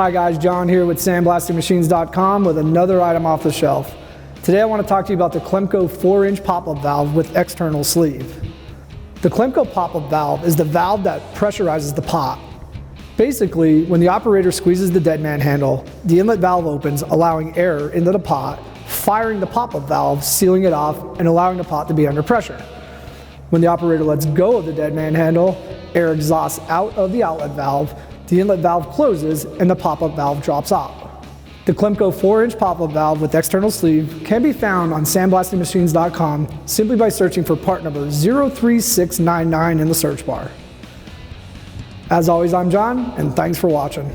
Hi guys, John here with Sandblastingmachines.com with another item off the shelf. Today I want to talk to you about the Clemco 4-inch pop-up valve with external sleeve. The Clemco pop-up valve is the valve that pressurizes the pot. Basically, when the operator squeezes the dead man handle, the inlet valve opens, allowing air into the pot, firing the pop-up valve, sealing it off, and allowing the pot to be under pressure. When the operator lets go of the dead man handle, air exhausts out of the outlet valve, the inlet valve closes, and the pop-up valve drops off. The Clemco 4-inch pop-up valve with external sleeve can be found on sandblastingmachines.com simply by searching for part number 03699 in the search bar. As always, I'm John, and thanks for watching.